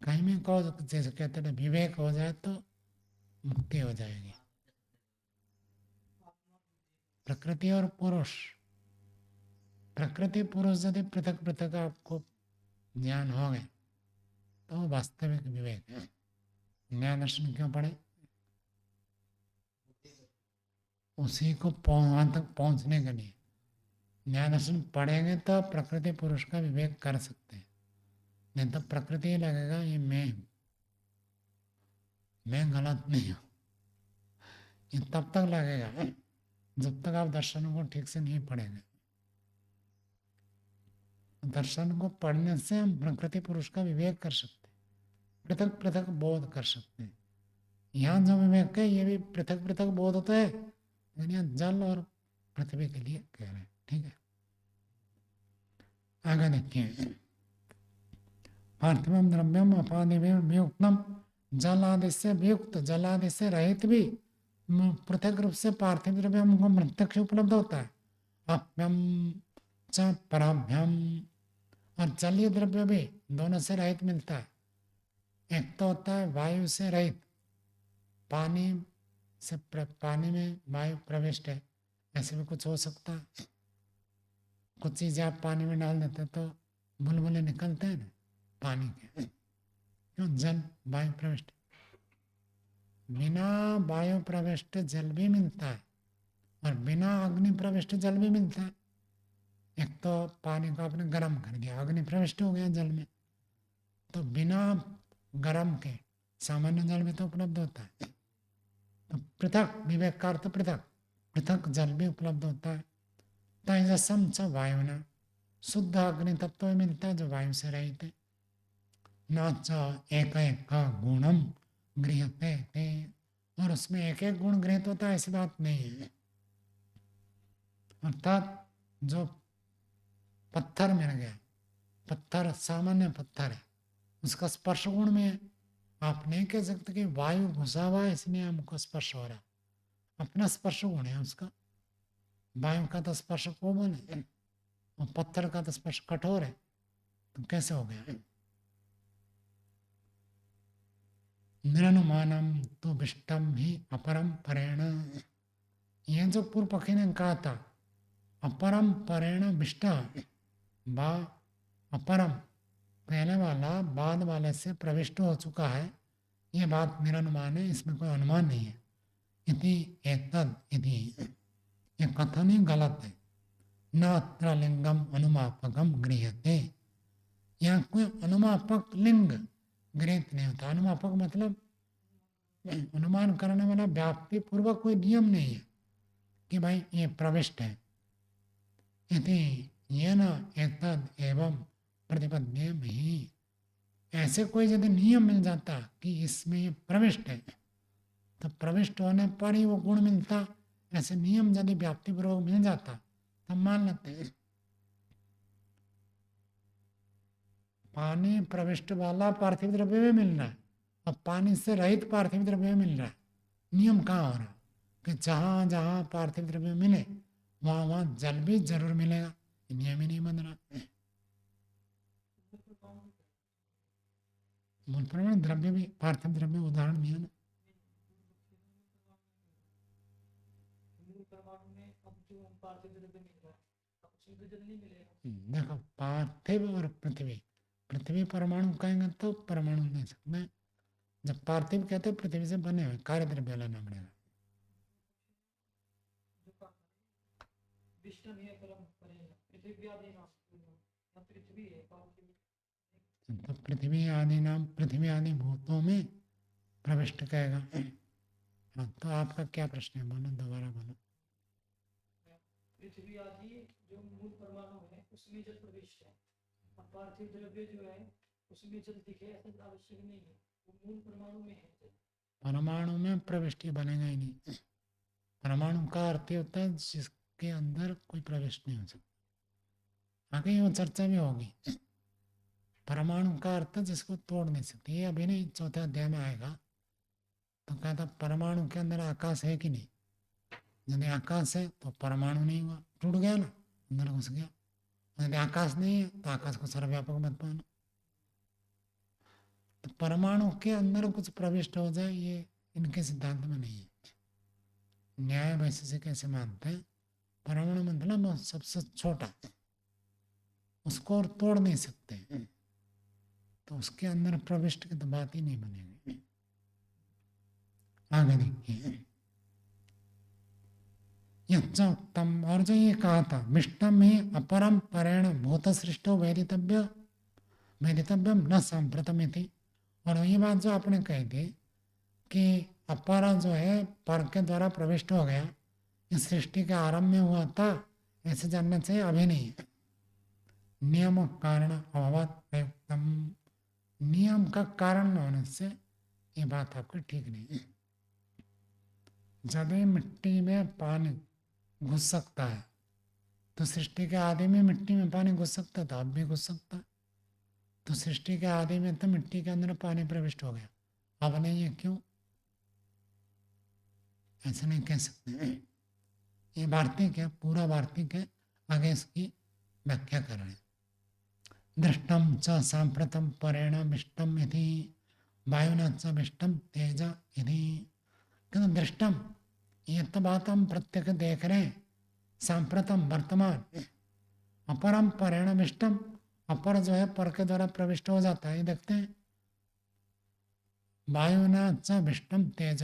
कहीं में कहो जैसे कहते हैं विवेक हो जाए तो मुक्ति हो जाएगी। प्रकृति और पुरुष, प्रकृति पुरुष यदि पृथक पृथक आपको ज्ञान हो गए तो वो वास्तविक विवेक है। न्याय दर्शन क्यों पढ़े? उसी को वहां तक पहुंचने के लिए न्याय दर्शन पढ़ेंगे तो प्रकृति पुरुष का विवेक कर सकते हैं। नहीं तो प्रकृति ही लगेगा ये मैं गलत नहीं हूँ, ये तब तक लगेगा जब तक आप दर्शनों को ठीक से नहीं पढ़ेंगे। दर्शन को पढ़ने से हम प्रकृति पुरुष का विवेक कर सकते हैं, पृथक पृथक बोध कर सकते हैं। यहाँ जो विवेक है ये भी पृथक पृथक बोध होता है, लेकिन यहाँ जल और पृथ्वी के लिए कह रहे हैं। ठीक है, आगे देखिए। पार्थिवम द्रव्यम अपादिभिर्व्युक्तम, जल आदि से वियुक्त, जल आदि से रहित भी पृथक रूप से पार्थिव द्रव्य हमको प्रत्यक्ष उपलब्ध होता है। अप्यम च पराभ्यम, और जलीय द्रव्य भी दोनों से रहित मिलता है। एक तो होता है वायु से रहित, पानी से पानी में वायु प्रविष्ट है, ऐसे भी कुछ हो सकता है। कुछ चीज़ें आप पानी में डाल देते तो बुलबुले निकलते हैं ना पानी के, क्यों? जल वायु प्रविष्ट। बिना वायु प्रविष्ट जल भी मिलता है और बिना अग्नि प्रविष्ट जल भी मिलता है। एक तो पानी को आपने गर्म कर दिया, अग्नि प्रविष्ट हो गया जल में, तो बिना गर्म के सामान्य जल में तो उपलब्ध होता है। तो पृथक विवेक का अर्थ पृथक, पृथक जल भी उपलब्ध होता है। तेजसम च वायुना, शुद्ध अग्नि तत्व मिलता है जो वायु से रहित है। न च एक एक गुणम गृह्यते, और उसमें एक एक गुण गृहित होता है ऐसी बात नहीं है। अर्थात जो पत्थर मिल गया, पत्थर सामान्य पत्थर है, उसका स्पर्श गुण में है। आप नहीं कह सकते कि वायु घुसा हुआ है इसलिए हमको स्पर्श हो रहा, अपना स्पर्श गुण है उसका। वायु का तो स्पर्श कोमल है और पत्थर का तो स्पर्श कठोर है, तो कैसे हो गया? निरनुमानम तो विष्टम ही अपरम परेण, यह जो पूर्व पक्षी ने कहा था अपरम परेण विष्ट, बा अपरम पहले वाला बाद वाले से प्रविष्ट हो चुका है, ये बात मेरा अनुमान है, इसमें कोई अनुमान नहीं है। इति एतद इति, ये कथन ही गलत है। न अत्र लिंगम अनुमापकम गृह्यते, यहाँ कोई अनुमापक लिंग गृहित नहीं होता। अनुमापक मतलब अनुमान करने वाला व्याप्ति पूर्वक कोई नियम नहीं है कि भाई ये प्रविष्ट है। इति येन एतद एवं प्रतिपद्येम ही, ऐसे कोई यदि नियम मिल जाता कि इसमें ये प्रविष्ट है, तो प्रविष्ट होने पर ही वो गुण मिलता। ऐसे नियम यदि व्याप्ति पूर्वक मिल जाता तब मान लेते हैं। पानी प्रविष्ट वाला पार्थिव द्रव्य में मिल रहा है, अब पानी से रहित पार्थिव द्रव्य में मिल रहा है, नियम कहाँ हो रहा कि जहाँ जहाँ पार्थिव द्रव्य मिले वहाँ वहाँ जल भी जरूर मिलेगा, नियम ही नहीं बन रहा। मूल प्रमाण द्रव्य भी पार्थिव द्रव्य उदाहरण भी है ना। देखो पार्थिव और पृथ्वी, पृथ्वी परमाणु कहेंगे तो परमाणु नहीं सकते। जब पार्थिव कहते हैं पृथ्वी से बने हुए कार्य द्रव्य लेना पड़ेगा। तो पृथ्वी आदि नाम, पृथ्वी आदि भूतों में प्रविष्ट कहेगा। हाँ, तो आपका क्या प्रश्न है, बोलो दोबारा बोलो। पृथ्वी आदि जो मूल परमाणु है उसमें जल प्रविष्ट है, और पार्थिव द्रव्य जो है उसमें जल दिखे ऐसा आवश्यक नहीं है, वो मूल परमाणु में है जल। परमाणु में प्रविष्टि बनेगा ही नहीं। परमाणु का अर्थ होता है जिसके अंदर कोई प्रवेश नहीं हो सकता। आगे वो चर्चा भी होगी। परमाणु का अर्थ जिसको तोड़ नहीं सकते, ये अभी नहीं, चौथे अध्याय में आएगा। तो कहता परमाणु के अंदर आकाश है कि नहीं, यदि आकाश है तो परमाणु नहीं हुआ, टूट गया ना, अंदर घुस गया। यदि आकाश नहीं है तो आकाश को सर्वव्यापक मत पाना। तो परमाणु के अंदर कुछ प्रविष्ट हो जाए ये इनके सिद्धांत में नहीं है। न्याय वैसे से कैसे मानते हैं, परमाणु मतलब सबसे छोटा, उसको और तोड़ नहीं सकते, तो उसके अंदर प्रविष्ट की तो बात ही नहीं बनेगी। आगे देखिए, उत्तम, और जो ये कहा था मिष्टम ही अपरम परेण भूत सृष्टो वेदितव्यम न सांप्रतम थी। और ये बात जो आपने कही थी कि अपरा जो है पर के द्वारा प्रविष्ट हो गया, इस सृष्टि के आरंभ में हुआ था, ऐसे जानना चाहिए, अभी नहीं है। नियम कारण अभावत प्रयुक्तम, नियम का कारण न होने से ये बात आपकी ठीक नहीं है। जब मिट्टी में पानी घुस सकता है तो सृष्टि के आदि में मिट्टी में पानी घुस सकता था, अब भी घुस सकता है। तो सृष्टि के आदि में तो मिट्टी के अंदर पानी प्रविष्ट हो गया, अब नहीं है, क्यों? ऐसे नहीं कह सकते। ये वार्तिक है, पूरा वार्तिक है, आगे इसकी व्याख्या कर रहे हैं। दृष्टम च सांप्रतम परेण विष्टम यदि वायुना च विष्टम तेज यदि, क्योंकि दृष्टम ये तो बात हम प्रत्यक्ष देख रहे हैं, सांप्रतम वर्तमान, अपरम परेण विष्टम, अपर जो है पर के द्वारा प्रविष्ट हो जाता है, ये देखते हैं। वायुना च विष्टम तेज,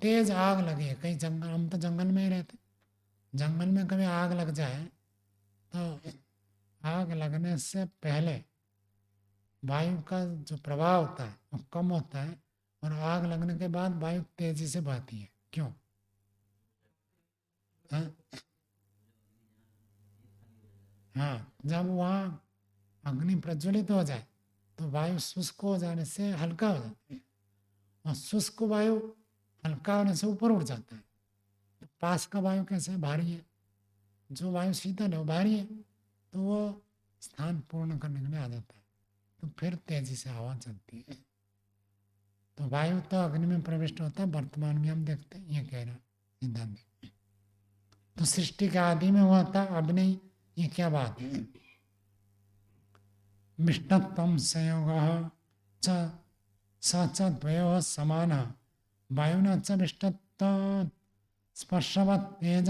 तेज आग लगे कहीं जंगल, हम तो जंगल में ही रहते, जंगल में कभी आग लग जाए तो आग लगने से पहले वायु का जो प्रवाह होता है वो कम होता है, और आग लगने के बाद वायु तेजी से बहती है, क्यों? हाँ, हाँ, जब वहाँ अग्नि प्रज्वलित हो जाए तो वायु शुष्क हो जाने से हल्का हो जाता है, और शुष्क वायु हल्का होने से ऊपर उठ जाता है। तो पास का वायु कैसे भारी है, जो वायु शीतल है वो भारी है, तो वो स्थान पूर्ण करने के लिए आ जाता है, तो फिर तेजी से हवा चलती है। तो वायु तो अग्नि में प्रविष्ट होता है, वर्तमान में हम देखते हैं, ये कह रहा सिद्धांत। तो सृष्टि के आदि में हुआ था, अब नहीं, ये क्या बात है? मिष्टत्वम संयोग च स द्वयोः समानः वायुना च मिष्टत्वात् स्पर्शवत् तेज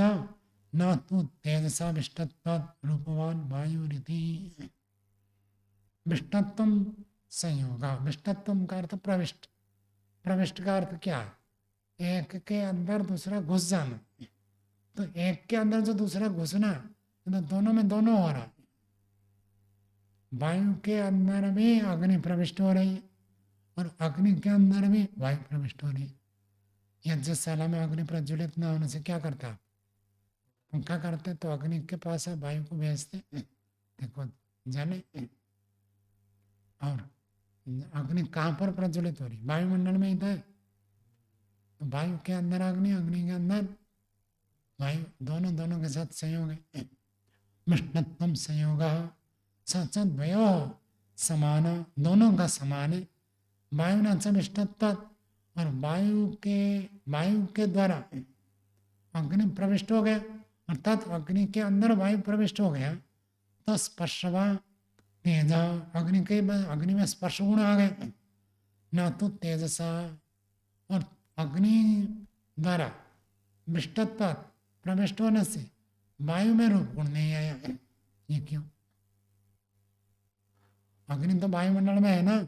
न तु तेजसा मिष्टत्वात् रूपवान वायुरिति। विष्टत्वम संयोग, विष्टत्वम का अर्थ प्रविष्ट, प्रविष्ट का अर्थ क्या है? एक के अंदर दूसरा घुस जाना। तो एक के अंदर जो दूसरा घुसना, तो दोनों में दोनों हो रहा है। वायु के अंदर भी अग्नि प्रविष्ट हो रही है और अग्नि के अंदर भी वायु प्रविष्ट हो रही है। यज्ञशाला में अग्नि प्रज्वलित न होने से क्या करता है? पंखा करते तो अग्नि के पास आप वायु को भेजते, देखो जले। और अग्नि कहाँ पर प्रज्वलित हो रही? वायुमंडल में ही तो है। तो वायु के अंदर अग्नि, अग्नि के अंदर वायु, दोनों दोनों के साथ संयोग है। मिष्टत्वम संयोग सद्वयो समान, दोनों का समान है। वायु न मिष्टत्व, और वायु के द्वारा अग्नि प्रविष्ट हो गया, अर्थात अग्नि के अंदर वायु प्रविष्ट हो गया, तो स्पर्शवा तेज, अग्नि में स्पर्श गुण आ गए। न तो तेजसा, और अग्नि द्वारा मिष्टत्व प्रविष्ट होने से वायु में रूप गुण नहीं आया। ये क्यों? अग्नि तो वायुमंडल में है ना,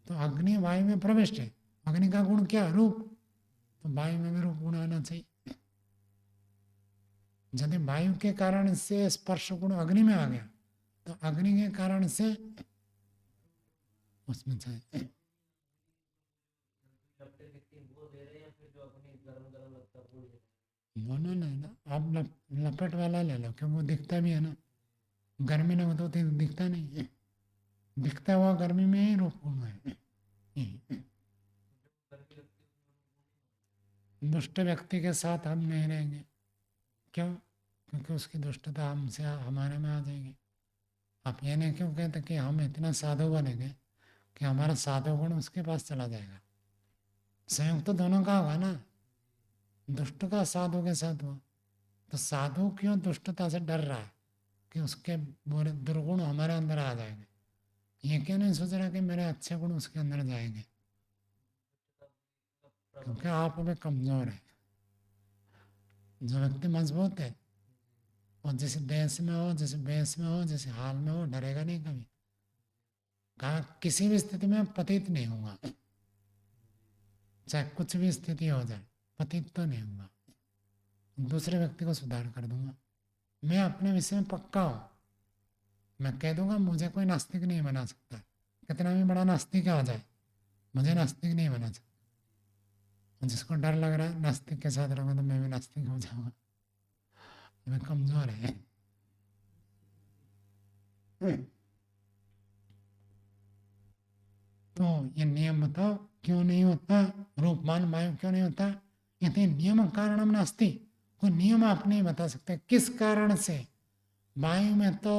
तो अग्नि वायु में प्रविष्ट है। अग्नि का गुण क्या? रूप। तो वायु में भी रूप गुण आना चाहिए। यदि वायु के कारण से स्पर्श गुण अग्नि में आ गया, तो अग्नि के कारण से उसमें चाहिए। दोनों नहीं ना, आप लपेट वाला ले लो, क्योंकि वो दिखता भी है ना। गर्मी में तो दिखता नहीं है, दिखता हुआ गर्मी में ही रूप गुण है। दुष्ट व्यक्ति के साथ हम नहीं रहेंगे। क्यों? क्योंकि उसकी दुष्टता हमसे हमारे में आ जाएगी। आप ये नहीं क्यों कहते कि हम इतना साधु बनेंगे कि हमारा साधु गुण उसके पास चला जाएगा? संयोग तो दोनों का होगा ना, दुष्ट का साधु के साथ हुआ। तो साधु क्यों दुष्टता से डर रहा है कि उसके बुरे दुर्गुण हमारे अंदर आ जाएंगे? ये क्यों नहीं सोच रहा कि मेरे अच्छे गुण उसके अंदर जाएंगे? क्योंकि आप में कमजोर है। जो व्यक्ति मजबूत है, और जैसे देश में हो, जैसे बेस में हो, जैसे हाल में हो, डरेगा नहीं कभी। कहा किसी भी स्थिति में पतित नहीं होगा, चाहे कुछ भी स्थिति हो जाए, पतित तो नहीं होगा। दूसरे व्यक्ति को सुधार कर दूंगा। मैं अपने विषय में पक्का हूँ। मैं कह दूंगा मुझे कोई नास्तिक नहीं बना सकता, कितना भी बड़ा नास्तिक आ जाए, मुझे नास्तिक नहीं बना सकता। जिसको डर लग रहा है नास्तिक के साथ रहूंगा, तो मैं भी नास्तिक हो जाऊंगा। मैं कमजोर है। तो ये नियम बताओ क्यों नहीं होता? रूपमान वायु क्यों नहीं होता? यदि नियम कारणम नास्ति, कोई नियम आप नहीं बता सकते किस कारण से वायु में तो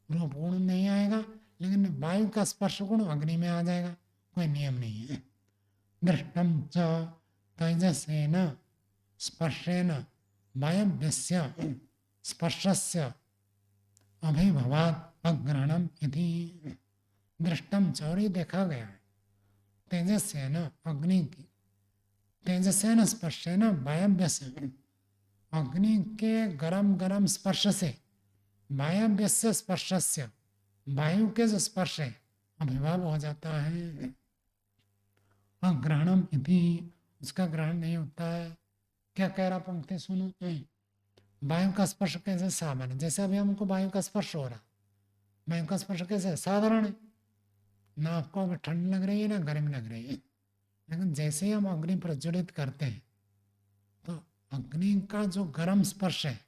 रूप गुण नहीं आएगा, लेकिन वायु का स्पर्श गुण अग्नि में आ जाएगा। कोई नियम नहीं है। दृष्टम च तेजसेन स्पर्शेन वायव्यस्य स्पर्शस्य अभिभवात् अग्रहणम इति। दृष्टम चौरी देखा गया है। तेजसेन, अग्नि की, तेजसेन स्पर्शेन वायव्यस्य, अग्नि के गरम गरम स्पर्श से, वायव्यस्य स्पर्शस्य, वायु के जो स्पर्श है अभिभाव हो जाता है। अग्रहणम इति, उसका ग्रहण नहीं होता है। क्या कह रहा पंक्ति सुनो। वायु का स्पर्श कैसे? सामान्य, जैसे अभी हमको वायु का स्पर्श हो रहा, वायु का स्पर्श कैसे? साधारण है ना, आपको अभी ठंड लग रही है ना गर्मी लग रही है। लेकिन जैसे ही हम अग्नि प्रज्वलित करते हैं, तो अग्नि का जो गर्म स्पर्श है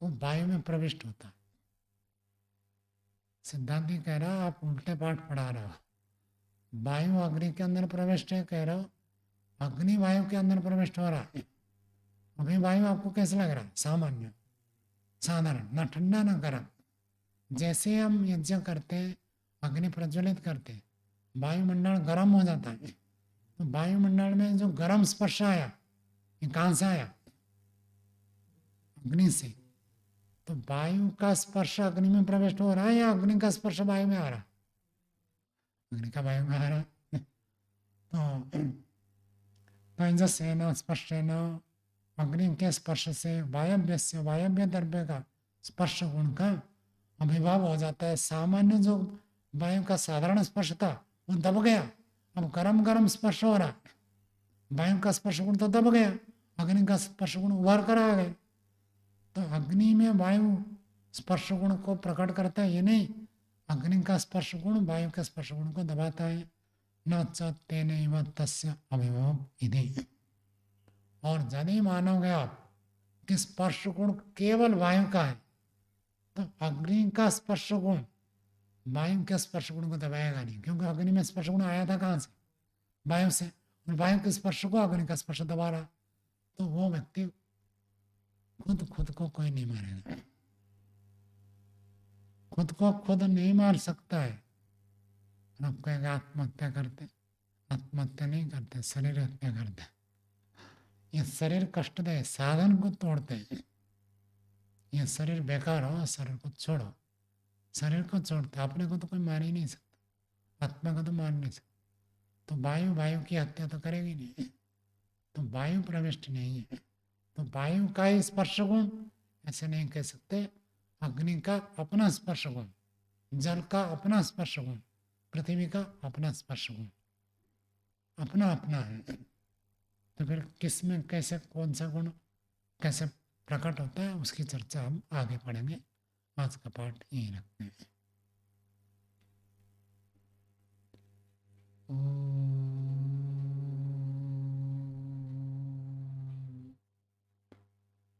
वो वायु में प्रविष्ट होता है। सिद्धांति कह रहा आप उल्टे पाठ पढ़ा रहे हो। वायु अग्नि के अंदर प्रविष्ट है कह रहे हो, अग्नि वायु के अंदर प्रविष्ट हो रहा है। अभी वायु आपको कैसे लग रहा है? सामान्य, साधारण, ना ठंडा ना गर्म। जैसे हम यज्ञ करते हैं, अग्नि प्रज्वलित करते हैं, वायुमंडल गर्म हो जाता है। तो वायुमंडल में जो गर्म स्पर्श आया, ये कहाँ से आया? अग्नि से। तो वायु का स्पर्श अग्नि में प्रविष्ट हो रहा है या अग्नि का स्पर्श वायु में आ रहा है? अग्नि का वायु में आ रहा है। तो तेजसेन स्पर्शेन, अग्नि के स्पर्श से वायव्य से, वायव्य द्रव्य का स्पर्श गुण का अभिभाव हो जाता है। सामान्य जो वायु का साधारण स्पर्श था, वो दब गया, अब गरम गरम स्पर्श हो रहा है, वायु का स्पर्श गुण तो दब गया, अग्नि का स्पर्श गुण उभर कर आ गए। तो अग्नि में वायु स्पर्श गुण को प्रकट करता है, ये नहीं, अग्नि का स्पर्श गुण वायु के स्पर्श गुण को दबाता है। न च तेनैव तस्य अभिभवम् इति। और यदि मानोगे आप कि स्पर्श गुण केवल वायु का है, तो अग्नि का स्पर्श गुण वायु के स्पर्श गुण को दबाएगा नहीं, क्योंकि अग्नि में स्पर्श गुण आया था कहाँ से? वायु से, और वायु के स्पर्श को अग्नि का स्पर्श दबा रहा, तो वो व्यक्ति खुद खुद को कोई नहीं मारेगा, खुद को खुद नहीं मार सकता है। आप कहेगा आत्महत्या करते, आत्महत्या नहीं करते, शरीर हत्या करते। ये शरीर कष्ट दे, साधन को तोड़ते हैं। ये शरीर बेकार हो, शरीर को छोड़ो, शरीर को छोड़ते, अपने को तो कोई मार ही नहीं सकता, आत्मा को तो मार नहीं सकता। तो वायु वायु की हत्या तो करेगी नहीं, तो वायु प्रविष्ट नहीं है। तो वायु का ही स्पर्श गुण ऐसे नहीं कह सकते, अग्नि का अपना स्पर्श गुण, जल का अपना स्पर्श गुण, पृथ्वी का अपना स्पर्श गुण, अपना अपना है। तो फिर किस में कैसे कौन सा गुण कैसे प्रकट होता है, उसकी चर्चा हम आगे पढ़ेंगे। आज का पाठ यहीं रखते हैं।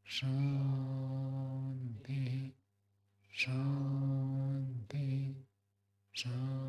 शांति शांति शांति।